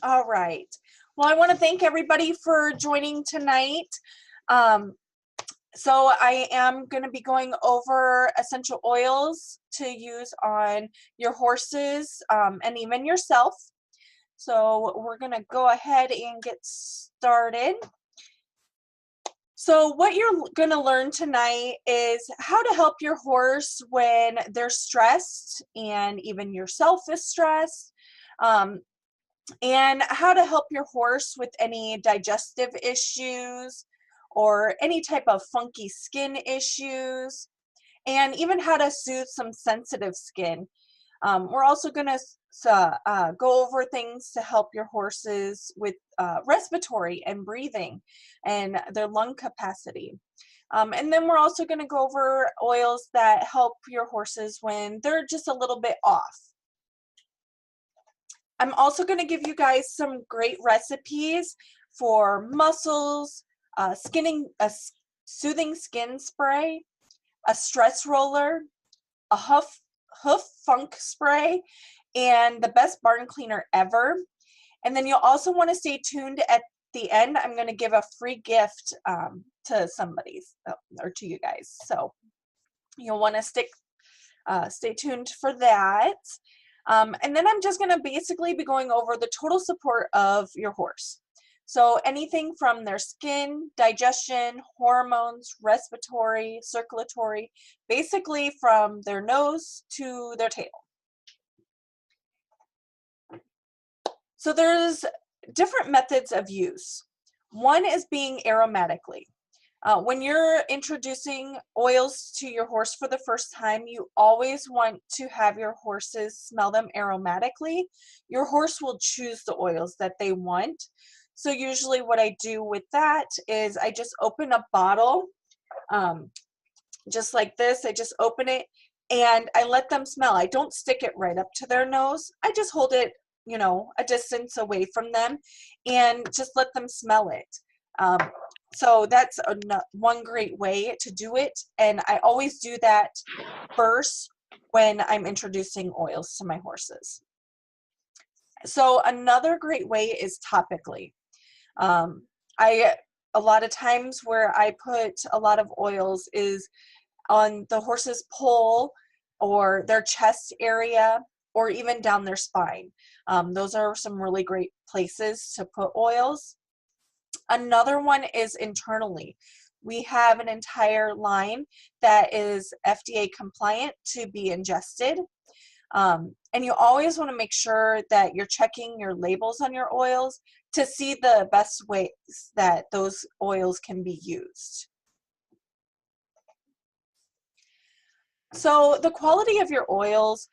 All right. Well, I want to thank everybody for joining tonight. Um, so I am going to be going over essential oils to use on your horses and even yourself. So we're going to go ahead and get started. So what you're going to learn tonight is how to help your horse when they're stressed and even yourself is stressed. And how to help your horse with any digestive issues or any type of funky skin issues, and even how to soothe some sensitive skin. We're also going to go over things to help your horses with respiratory and breathing and their lung capacity. And then we're also going to go over oils that help your horses when they're just a little bit off. I'm also going to give you guys some great recipes for muscles, soothing skin spray, a stress roller, a hoof funk spray, and the best barn cleaner ever. And then you'll also want to stay tuned at the end. I'm going to give a free gift to somebody or to you guys. So you'll want to stay tuned for that. And then I'm just going to basically be going over the total support of your horse. So anything from their skin, digestion, hormones, respiratory, circulatory, basically from their nose to their tail. So there's different methods of use. One is being aromatically. When you're introducing oils to your horse for the first time, you always want to have your horses smell them aromatically. Your horse will choose the oils that they want. So usually what I do with that is I just open a bottle, just like this. I just open it and I let them smell. I don't stick it right up to their nose. I just hold it, a distance away from them and just let them smell it. So that's one great way to do it, and I always do that first when I'm introducing oils to my horses. So another great way is topically. A lot of times where I put a lot of oils is on the horse's poll or their chest area or even down their spine. Those are some really great places to put oils. Another one is internally. We have an entire line that is FDA compliant to be ingested. And you always want to make sure that you're checking your labels on your oils to see the best ways that those oils can be used. So the quality of your oils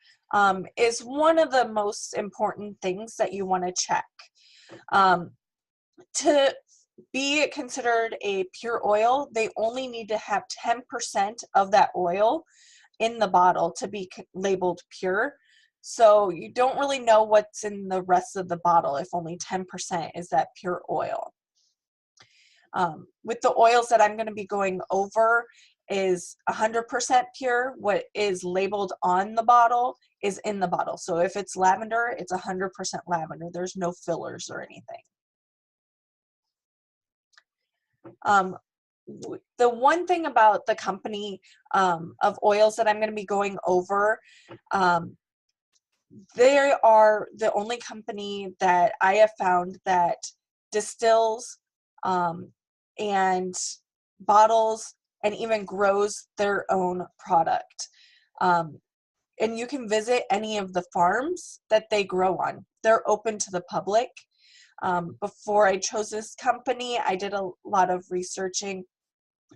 is one of the most important things that you want to check. To be considered a pure oil, they only need to have 10% of that oil in the bottle to be labeled pure. So you don't really know what's in the rest of the bottle if only 10% is that pure oil. With the oils that I'm going to be going over is 100% pure. What is labeled on the bottle is in the bottle. So if it's lavender, it's 100% lavender. There's no fillers or anything. The one thing about the company of oils that I'm going to be going over, they are the only company that I have found that distills and bottles and even grows their own product. And you can visit any of the farms that they grow on. They're open to the public. Before I chose this company, I did a lot of researching,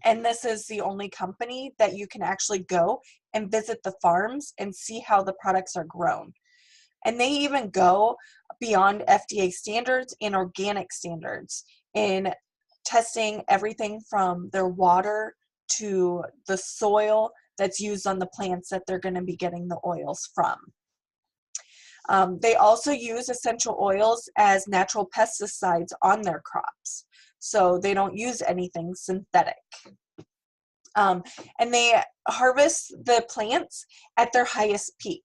and this is the only company that you can actually go and visit the farms and see how the products are grown. And they even go beyond FDA standards and organic standards in testing everything from their water to the soil that's used on the plants that they're going to be getting the oils from. They also use essential oils as natural pesticides on their crops, so they don't use anything synthetic. And they harvest the plants at their highest peak.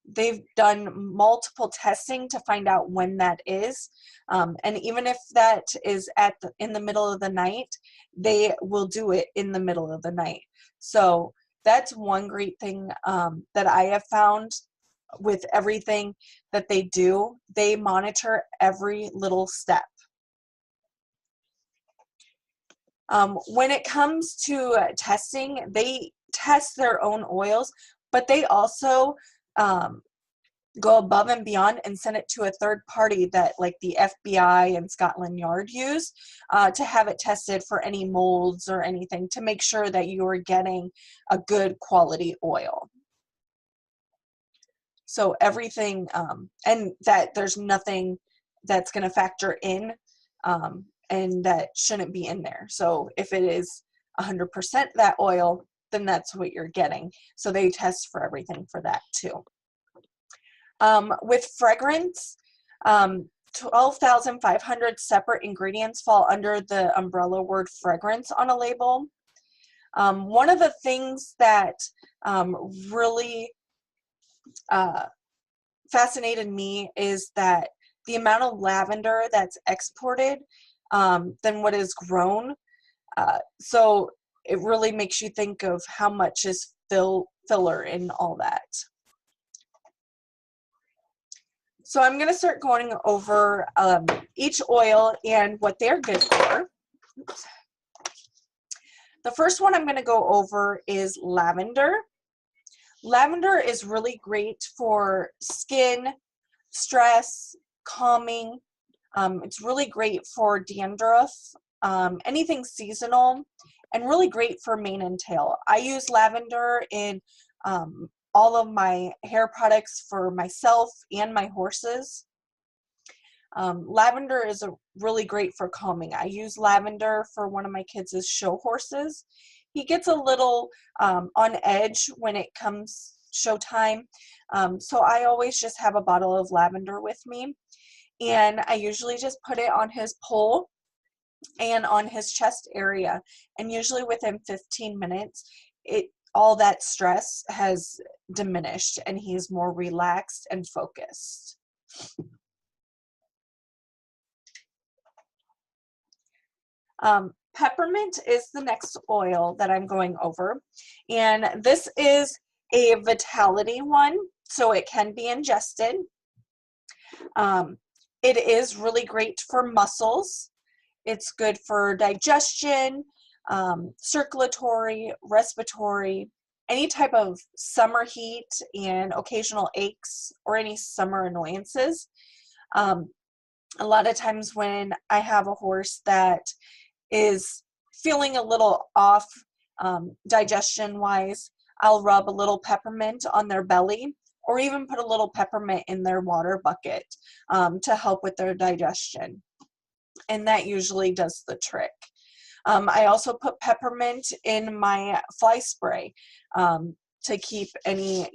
they've done multiple testing to find out when that is. And even if that is in the middle of the night, they will do it in the middle of the night. So that's one great thing that I have found with everything that they do. They monitor every little step. When it comes to testing, they test their own oils, but they also go above and beyond and send it to a third party that like the FBI and Scotland Yard use to have it tested for any molds or anything to make sure that you are getting a good quality oil. So everything, and that there's nothing that's going to factor in and that shouldn't be in there. So if it is 100% that oil, then that's what you're getting. So they test for everything for that too. With fragrance, 12,500 separate ingredients fall under the umbrella word fragrance on a label. One of the things that really fascinated me is that the amount of lavender that's exported than what is grown. So it really makes you think of how much is filler in all that. So I'm going to start going over each oil and what they're good for. Oops. The first one I'm going to go over is lavender. Lavender is really great for skin, stress, calming. It's really great for dandruff, anything seasonal, and really great for mane and tail. I use lavender in all of my hair products for myself and my horses. Lavender is really great for calming. I use lavender for one of my kids' show horses. He gets a little on edge when it comes showtime, so I always just have a bottle of lavender with me, and I usually just put it on his poll and on his chest area, and usually within 15 minutes all that stress has diminished and he's more relaxed and focused. Peppermint is the next oil that I'm going over, and this is a vitality one, so it can be ingested. It is really great for muscles. It's good for digestion, circulatory, respiratory, any type of summer heat and occasional aches or any summer annoyances. A lot of times when I have a horse that is feeling a little off digestion wise, I'll rub a little peppermint on their belly or even put a little peppermint in their water bucket to help with their digestion. And that usually does the trick. I also put peppermint in my fly spray to keep any,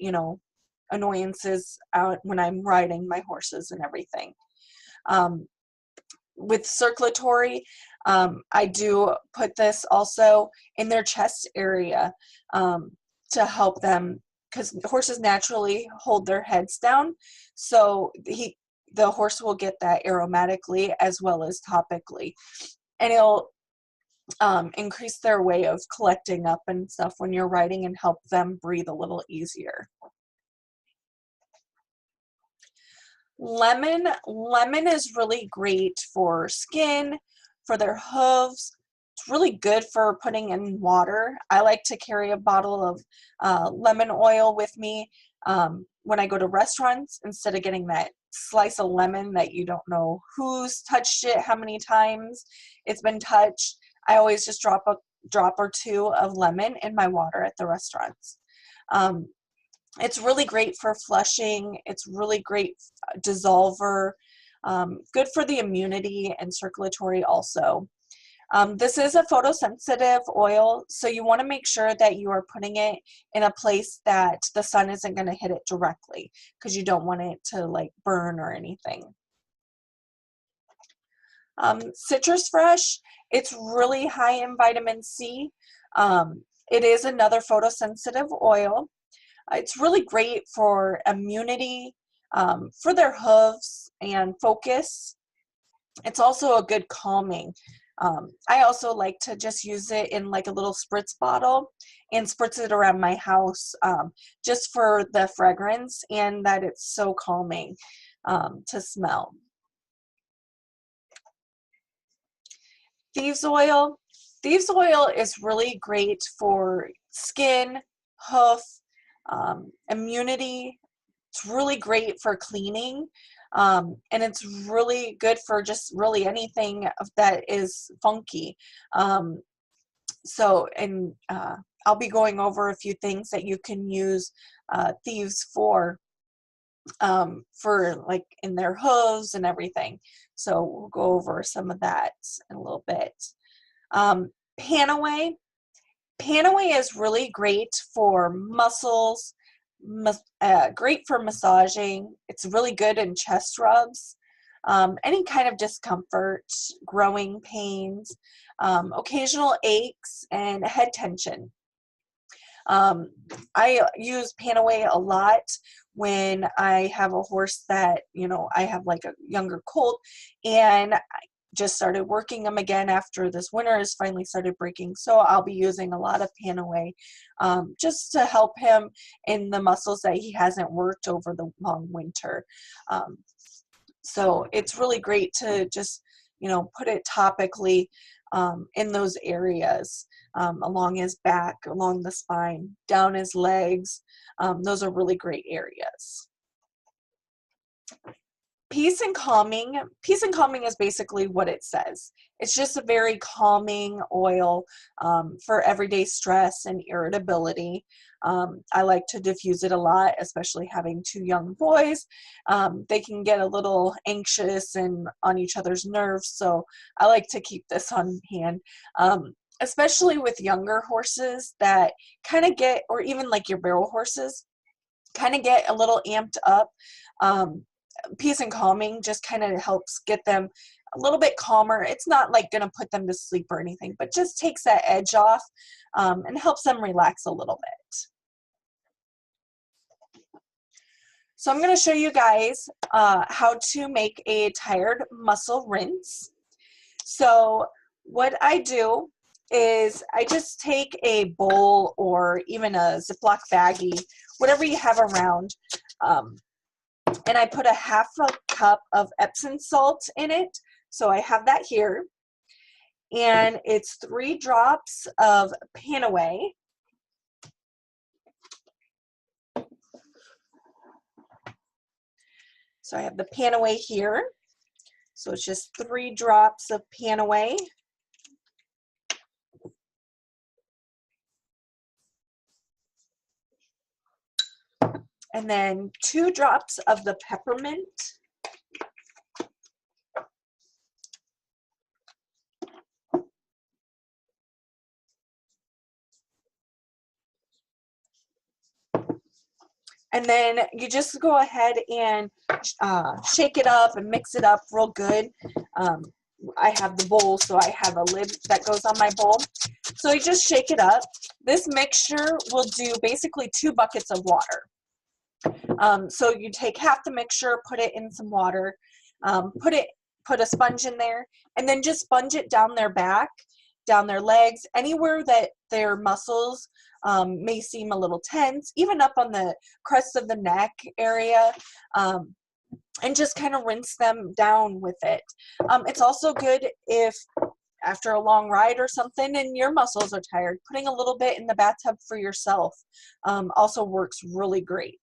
annoyances out when I'm riding my horses and everything. With circulatory, I do put this also in their chest area to help them, because horses naturally hold their heads down, so the horse will get that aromatically as well as topically, and it'll increase their way of collecting up and stuff when you're riding and help them breathe a little easier. Lemon is really great for skin, for their hooves. It's really good for putting in water. I like to carry a bottle of lemon oil with me when I go to restaurants, instead of getting that slice of lemon that you don't know who's touched it, how many times it's been touched. I always just drop a drop or two of lemon in my water at the restaurants. It's really great for flushing. It's really great dissolver. Good for the immunity and circulatory also. This is a photosensitive oil, so you want to make sure that you are putting it in a place that the sun isn't going to hit it directly, because you don't want it to like burn or anything. Citrus Fresh, it's really high in vitamin C. It is another photosensitive oil. It's really great for immunity, for their hooves and focus. It's also a good calming. I also like to just use it in like a little spritz bottle and spritz it around my house, just for the fragrance and that it's so calming to smell. Thieves oil. Thieves oil is really great for skin, hoof, immunity. It's really great for cleaning, and it's really good for just really anything that is funky. And I'll be going over a few things that you can use thieves for like in their hooves and everything. So we'll go over some of that in a little bit. Panaway. Panaway is really great for muscles, great for massaging. It's really good in chest rubs, any kind of discomfort, growing pains, occasional aches, and head tension. I use Panaway a lot when I have a horse that, I have like a younger colt, and I just started working him again after this winter has finally started breaking. So I'll be using a lot of Panaway just to help him in the muscles that he hasn't worked over the long winter. So it's really great to just, put it topically in those areas, along his back, along the spine, down his legs. Those are really great areas. Peace and calming. Peace and calming is basically what it says. It's just a very calming oil for everyday stress and irritability. I like to diffuse it a lot, especially having two young boys. They can get a little anxious and on each other's nerves, so I like to keep this on hand. Especially with younger horses that kind of get, or even like your barrel horses, kind of get a little amped up. Peace and calming just kind of helps get them a little bit calmer. It's not like going to put them to sleep or anything, but just takes that edge off and helps them relax a little bit. So I'm going to show you guys how to make a tired muscle rinse. So what I do is I just take a bowl or even a Ziploc baggie, whatever you have around, and I put a half a cup of Epsom salt in it. So I have that here. And it's 3 drops of Panaway. So I have the Panaway here. So it's just 3 drops of Panaway. And then 2 drops of the peppermint. And then you just go ahead and shake it up and mix it up real good. I have the bowl, so I have a lid that goes on my bowl. So you just shake it up. This mixture will do basically 2 buckets of water. So you take half the mixture, put it in some water, put a sponge in there, and then just sponge it down their back, down their legs, anywhere that their muscles may seem a little tense, even up on the crest of the neck area, and just kind of rinse them down with it. It's also good if after a long ride or something and your muscles are tired, putting a little bit in the bathtub for yourself also works really great.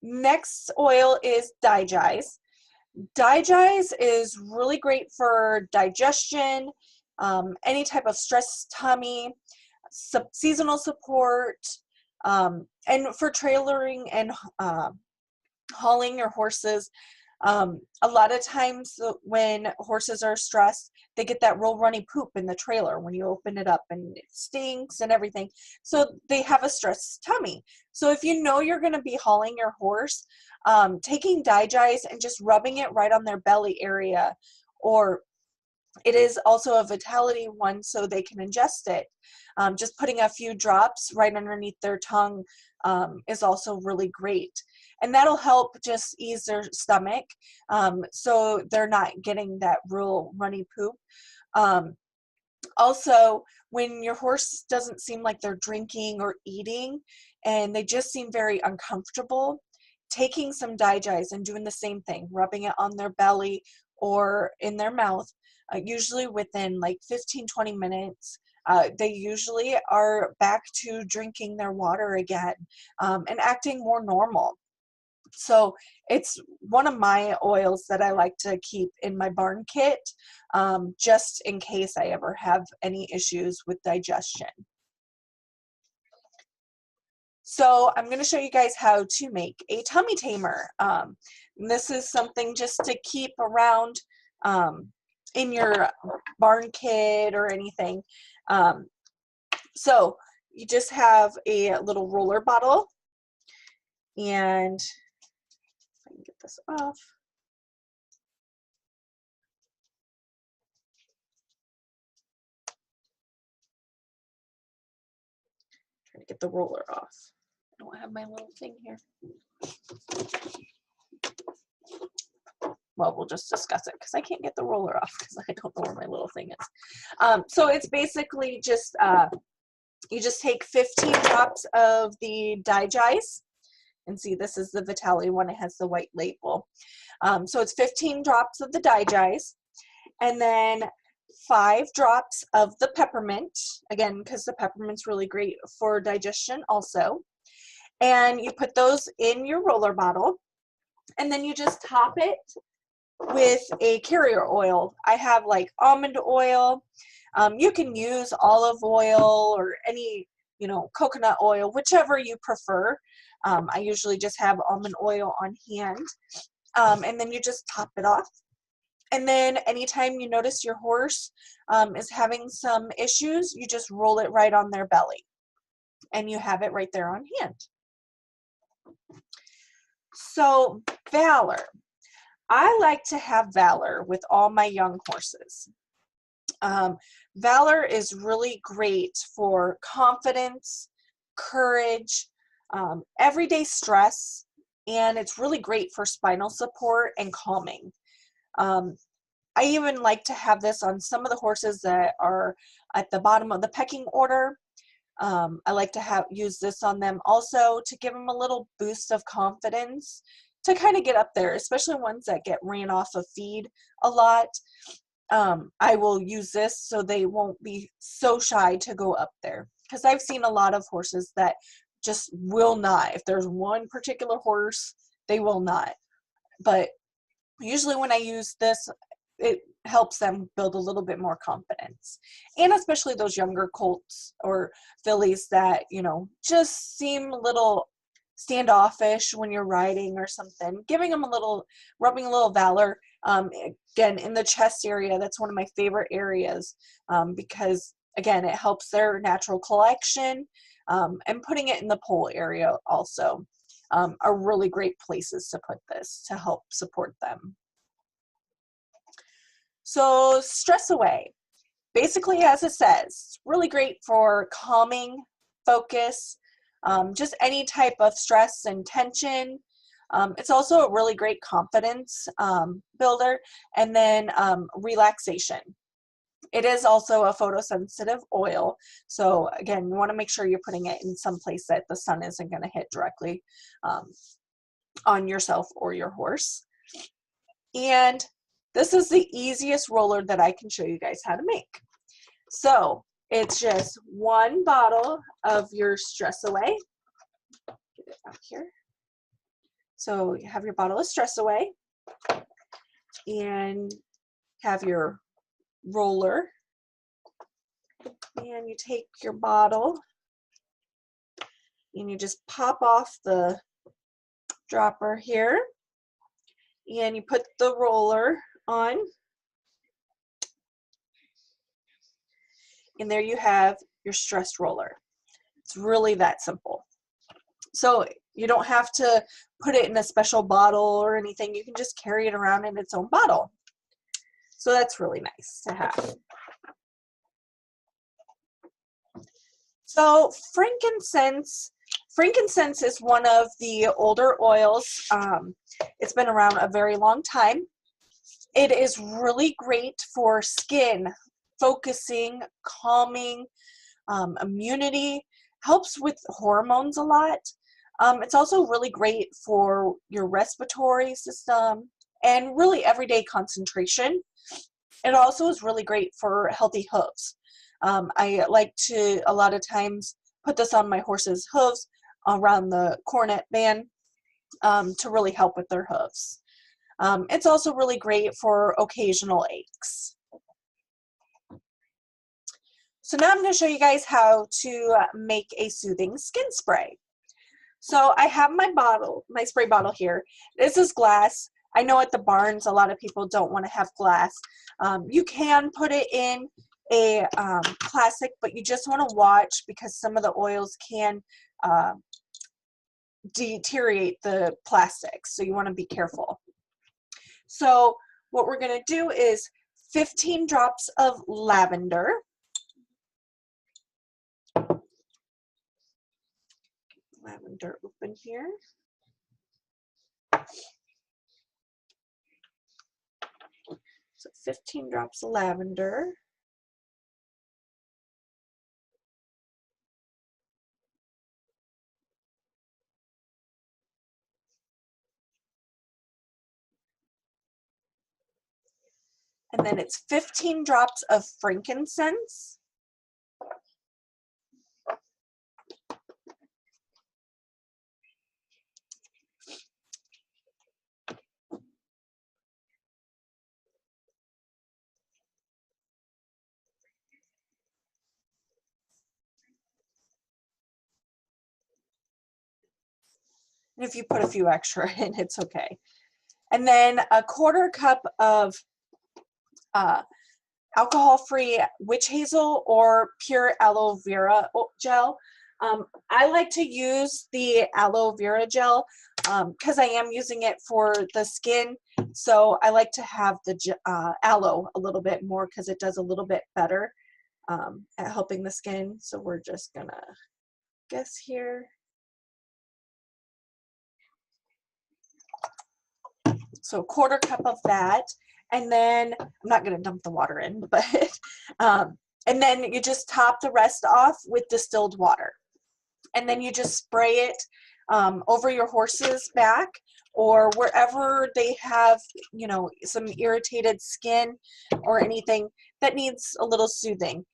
Next oil is Digize. Digize is really great for digestion, any type of stress tummy, seasonal support, and for trailering and hauling your horses. A lot of times when horses are stressed, they get that real runny poop in the trailer when you open it up, and it stinks and everything. So they have a stressed tummy. So if you know you're going to be hauling your horse, taking Digize and just rubbing it right on their belly area, or It is also a vitality one, so they can ingest it. Just putting a few drops right underneath their tongue is also really great. And that'll help just ease their stomach, so they're not getting that real runny poop. Also, when your horse doesn't seem like they're drinking or eating and they just seem very uncomfortable, taking some digize and doing the same thing, rubbing it on their belly or in their mouth, usually within like 15-20 minutes, they usually are back to drinking their water again, and acting more normal. So it's one of my oils that I like to keep in my barn kit, just in case I ever have any issues with digestion. So I'm going to show you guys how to make a tummy tamer. This is something just to keep around in your barn kit or anything. So you just have a little roller bottle, and I can get this off. Trying to get the roller off. I don't have my little thing here. Well, we'll just discuss it because I can't get the roller off because I don't know where my little thing is. So it's basically just, you just take 15 drops of the digize. And see, this is the Vitality one. It has the white label. So it's 15 drops of the digize, and then 5 drops of the peppermint, again, because the peppermint's really great for digestion also. And you put those in your roller bottle, and then you just top it with a carrier oil. I have like almond oil. You can use olive oil or any, coconut oil, whichever you prefer. I usually just have almond oil on hand. And then you just top it off. And then anytime you notice your horse is having some issues, you just roll it right on their belly. And you have it right there on hand. So Valor. I like to have Valor with all my young horses. Valor is really great for confidence, courage, everyday stress, and it's really great for spinal support and calming. I even like to have this on some of the horses that are at the bottom of the pecking order. I like to use this on them also to give them a little boost of confidence to kind of get up there, especially ones that get ran off of feed a lot. I will use this so they won't be so shy to go up there, because I've seen a lot of horses that just will not. If there's one particular horse, they will not. But usually when I use this, it helps them build a little bit more confidence. And especially those younger colts or fillies that, just seem a little standoffish when you're riding or something, rubbing a little Valor, again, in the chest area. That's one of my favorite areas, because again, it helps their natural collection, and putting it in the pole area also are really great places to put this to help support them. So Stress Away, basically, as it says, it's really great for calming, focus, just any type of stress and tension. It's also a really great confidence builder, and then relaxation. It is also a photosensitive oil, so again, you want to make sure you're putting it in some place that the sun isn't going to hit directly on yourself or your horse. And this is the easiest roller that I can show you guys how to make. So it's just 1 bottle of your Stress Away. Get it out here. So you have your bottle of Stress Away, and have your roller, and you take your bottle and you just pop off the dropper here, and you put the roller on, and there you have your stress roller. It's really that simple. So you don't have to put it in a special bottle or anything. You can just carry it around in its own bottle. So that's really nice to have. So frankincense is one of the older oils. It's been around a very long time. It is really great for skin, focusing, calming, immunity, helps with hormones a lot. It's also really great for your respiratory system and really everyday concentration. It also is really great for healthy hooves. I like to, a lot of times, put this on my horse's hooves around the cornet band to really help with their hooves. It's also really great for occasional aches. So now I'm going to show you guys how to make a soothing skin spray. So I have my bottle, my spray bottle here. This is glass. I know at the barns a lot of people don't want to have glass. You can put it in a plastic, but you just want to watch because some of the oils can deteriorate the plastic, so you want to be careful. So what we're going to do is 15 drops of lavender. Lavender open here. So 15 drops of lavender. And then it's 15 drops of frankincense. And if you put a few extra in, it's okay. And then a quarter cup of alcohol-free witch hazel or pure aloe vera gel. I like to use the aloe vera gel because I am using it for the skin. So I like to have the aloe a little bit more because it does a little bit better at helping the skin. So we're just gonna guess here. So a quarter cup of that, and then I'm not going to dump the water in, but and then you just top the rest off with distilled water, and then you just spray it over your horse's back or wherever they have, you know, some irritated skin or anything that needs a little soothing.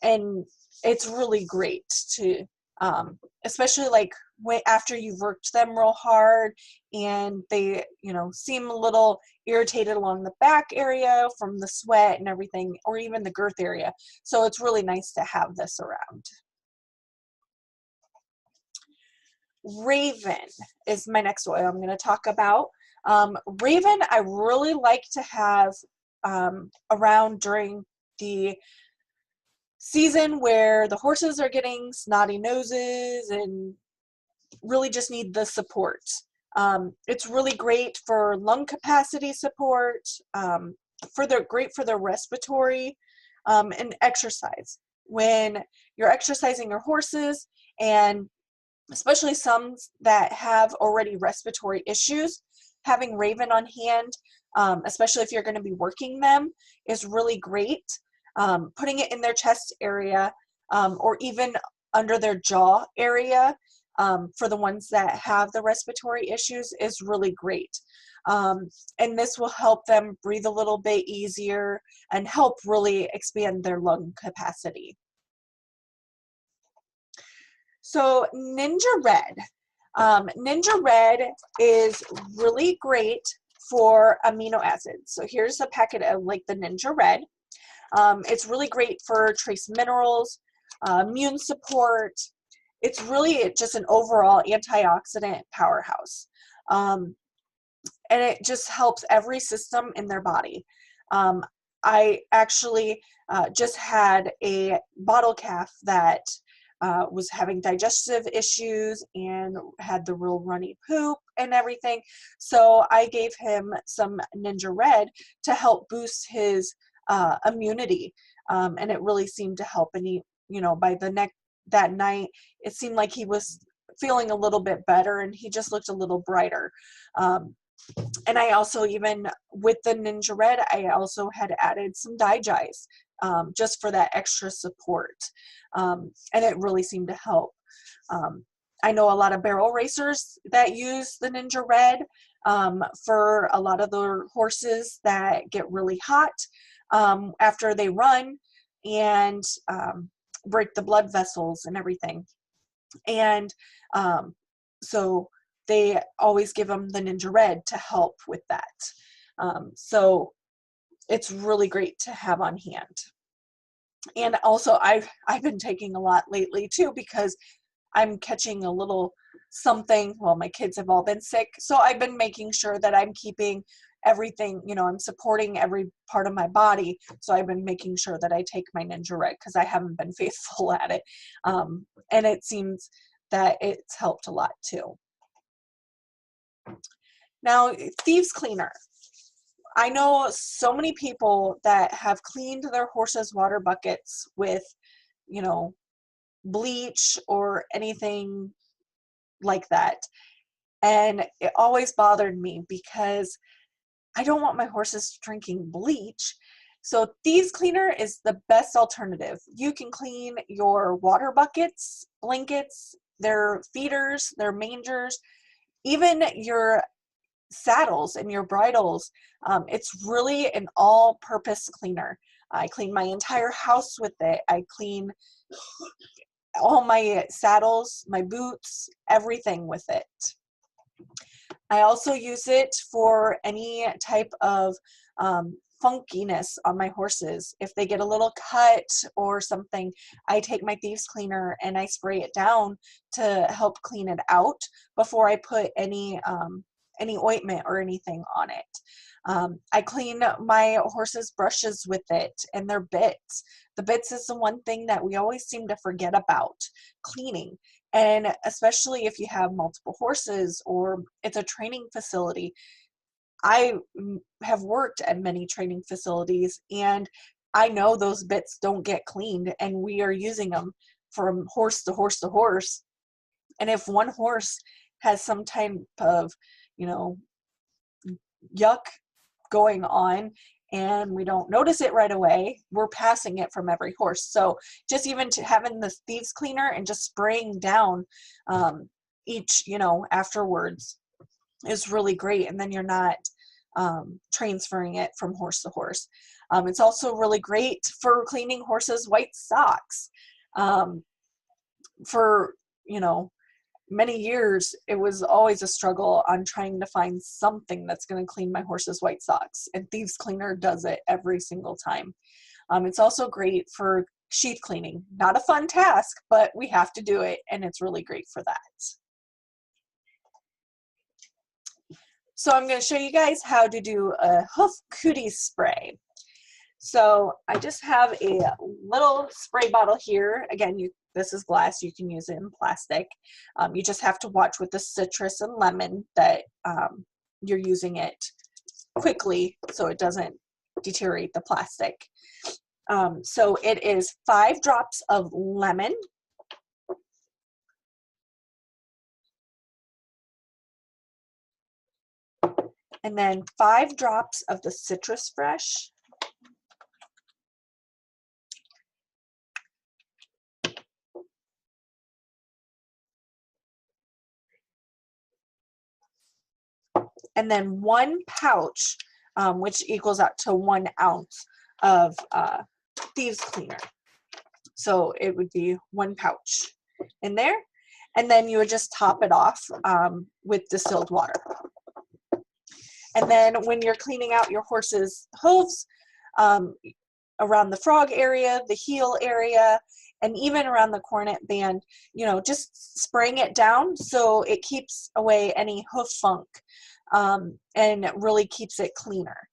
And it's really great to especially like after you've worked them real hard and they, you know, seem a little irritated along the back area from the sweat and everything, or even the girth area. So it's really nice to have this around. Raven is my next oil I'm going to talk about. Raven I really like to have around during the season where the horses are getting snotty noses and really just need the support. It's really great for lung capacity support, great for their respiratory and exercise. When you're exercising your horses, and especially some that have already respiratory issues, having Raven on hand, especially if you're going to be working them, is really great. Putting it in their chest area or even under their jaw area for the ones that have the respiratory issues is really great. And this will help them breathe a little bit easier and help really expand their lung capacity. So Ninja Red. Ninja Red is really great for amino acids. So here's a packet of like the Ninja Red. It's really great for trace minerals, immune support. It's really just an overall antioxidant powerhouse. And it just helps every system in their body. I actually just had a bottle calf that was having digestive issues and had the real runny poop. and everything. So I gave him some Ninja Red to help boost his immunity, and it really seemed to help. And he, by that night, it seemed like he was feeling a little bit better, and he just looked a little brighter. And I also, even with the Ninja Red, I also had added some Digis, just for that extra support. And it really seemed to help. I know a lot of barrel racers that use the Ninja Red for a lot of their horses that get really hot after they run and break the blood vessels and everything. And so they always give them the Ninja Red to help with that. So it's really great to have on hand. And also I've been taking a lot lately too, because I'm catching a little something. Well, my kids have all been sick, so I've been making sure that I'm keeping everything, I'm supporting every part of my body. So I've been making sure that I take my Ninja Red, because I haven't been faithful at it. And it seems that it's helped a lot too. Now, thieves cleaner. I know so many people that have cleaned their horses' water buckets with, bleach or anything like that. And it always bothered me, because I don't want my horses drinking bleach. So thieves cleaner is the best alternative. You can clean your water buckets, blankets, their feeders, their mangers, even your saddles and your bridles. It's really an all-purpose cleaner. I clean my entire house with it. I clean all my saddles, my boots, everything with it. I also use it for any type of funkiness on my horses. If they get a little cut or something, I take my thieves cleaner and I spray it down to help clean it out before I put any ointment or anything on it. I clean my horses' brushes with it and their bits. The bits is the one thing that we always seem to forget about cleaning. And especially if you have multiple horses or it's a training facility. I have worked at many training facilities, and I know those bits don't get cleaned, and we are using them from horse to horse to horse. And if one horse has some type of, yuck going on, and we don't notice it right away, we're passing it from every horse. So just even to having the thieves cleaner and just spraying down each, afterwards is really great. And then you're not transferring it from horse to horse. It's also really great for cleaning horses' white socks. For, many years, it was always a struggle on trying to find something that's going to clean my horse's white socks, and thieves cleaner does it every single time. It's also great for sheath cleaning. Not a fun task, but we have to do it, and it's really great for that. So I'm going to show you guys how to do a hoof cooties spray. So I just have a little spray bottle here. Again, this is glass. You can use it in plastic. You just have to watch with the citrus and lemon that you're using it quickly so it doesn't deteriorate the plastic. So it is 5 drops of lemon. And then 5 drops of the citrus fresh. And then 1 pouch, which equals out to 1 ounce of thieves cleaner. So it would be 1 pouch in there. And then you would just top it off with distilled water. And then when you're cleaning out your horse's hooves, around the frog area, the heel area, and even around the cornet band, just spraying it down so it keeps away any hoof funk and really keeps it cleaner.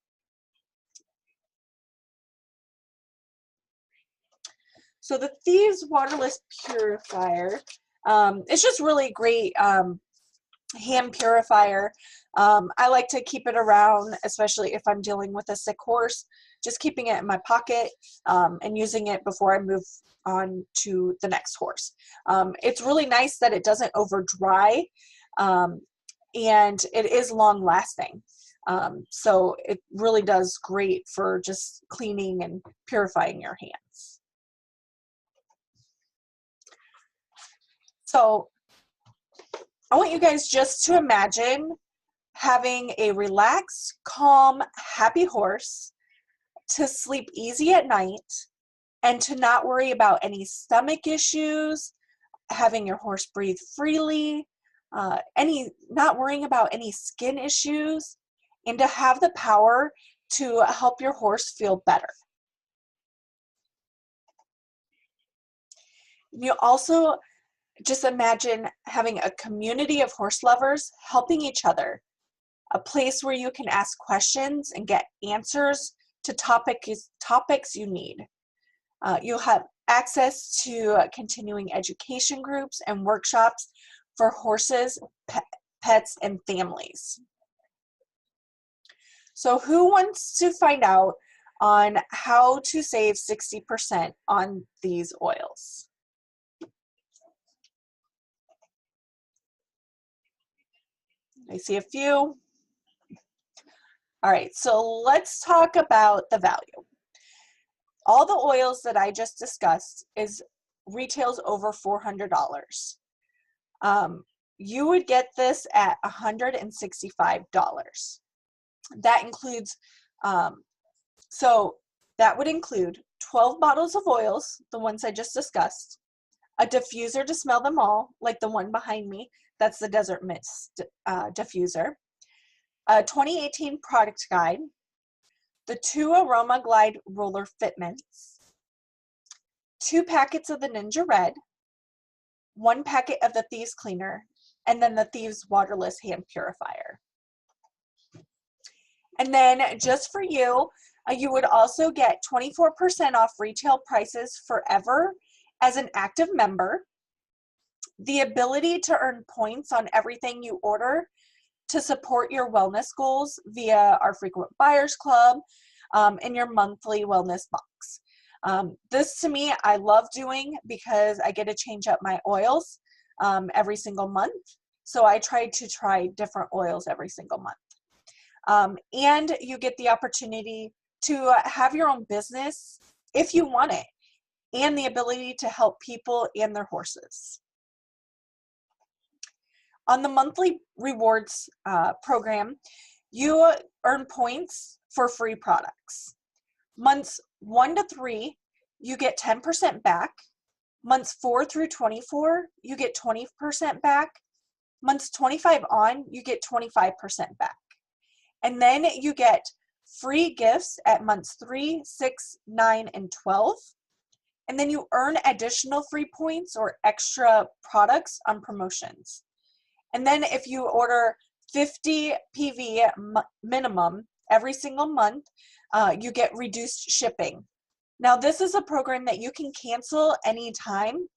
So the Thieves Waterless Purifier, it's just really great hand purifier. I like to keep it around, especially if I'm dealing with a sick horse, just keeping it in my pocket and using it before I move on to the next horse. It's really nice that it doesn't over dry, and it is long lasting. So it really does great for just cleaning and purifying your hands. So I want you guys just to imagine having a relaxed, calm, happy horse, to sleep easy at night, and to not worry about any stomach issues, having your horse breathe freely, not worrying about any skin issues, and to have the power to help your horse feel better. You also just imagine having a community of horse lovers helping each other, a place where you can ask questions and get answers to topics you need. You'll have access to continuing education groups and workshops for horses, pets, and families. So who wants to find out on how to save 60% on these oils? I see a few. All right, so let's talk about the value. All the oils that I just discussed retails over $400. You would get this at $165. That includes, so that would include 12 bottles of oils, the ones I just discussed, a diffuser to smell them all, like the one behind me, that's the Desert Mist diffuser, a 2018 product guide, the 2 Aroma Glide roller fitments, 2 packets of the Ninja Red, 1 packet of the Thieves Cleaner, and then the Thieves Waterless Hand Purifier. And then just for you, you would also get 24% off retail prices forever as an active member, the ability to earn points on everything you order to support your wellness goals via our Frequent Buyers Club and your monthly wellness box. This to me, I love doing because I get to change up my oils every single month. So I try different oils every single month. And you get the opportunity to have your own business if you want it, and the ability to help people and their horses. On the monthly rewards program, you earn points for free products. Months 1 to 3, you get 10% back. Months 4 through 24, you get 20% back. Months 25 on, you get 25% back. And then you get free gifts at months 3, 6, 9, and 12. And then you earn additional free points or extra products on promotions. And then if you order 50 PV minimum every single month, you get reduced shipping. Now, this is a program that you can cancel anytime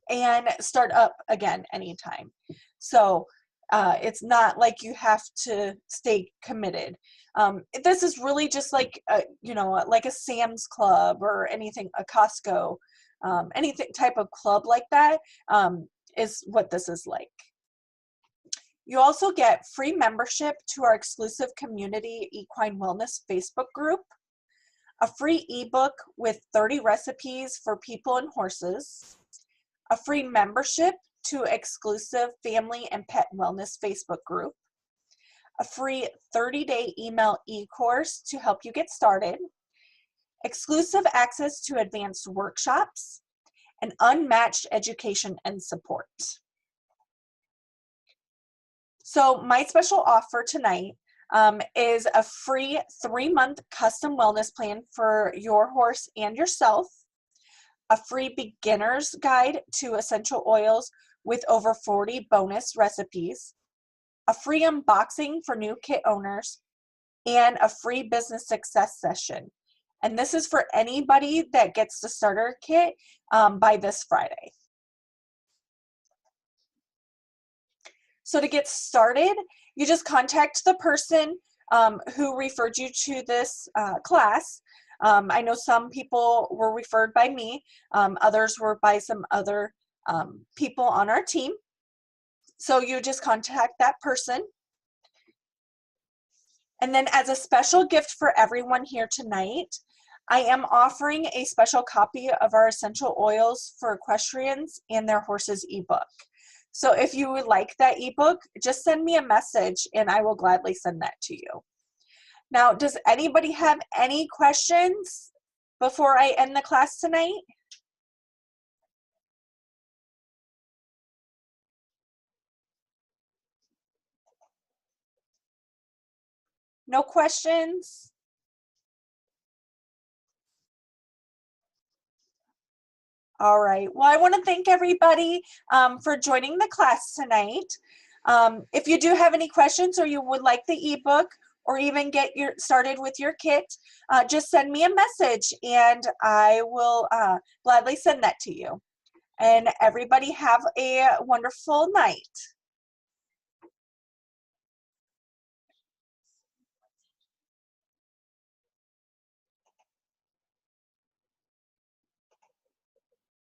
and start up again anytime. So it's not like you have to stay committed. This is really just like like a Sam's Club or anything, a Costco, anything type of club like that is what this is like. You also get free membership to our exclusive community Equine Wellness Facebook group, a free ebook with 30 recipes for people and horses, a free membership to exclusive family and pet wellness Facebook group, a free 30-day email e-course to help you get started, exclusive access to advanced workshops, and unmatched education and support. So my special offer tonight is a free 3-month custom wellness plan for your horse and yourself, a free beginner's guide to essential oils with over 40 bonus recipes, a free unboxing for new kit owners, and a free business success session. And this is for anybody that gets the starter kit by this Friday. So to get started, you just contact the person who referred you to this class. I know some people were referred by me, others were by some other people on our team. So you just contact that person. And then as a special gift for everyone here tonight, I am offering a special copy of our essential oils for equestrians and their horses ebook. So if you would like that ebook, just send me a message and I will gladly send that to you. Now, does anybody have any questions before I end the class tonight? No questions? All right. Well, I want to thank everybody for joining the class tonight. If you do have any questions or you would like the ebook or even get started with your kit, just send me a message and I will gladly send that to you. And everybody have a wonderful night.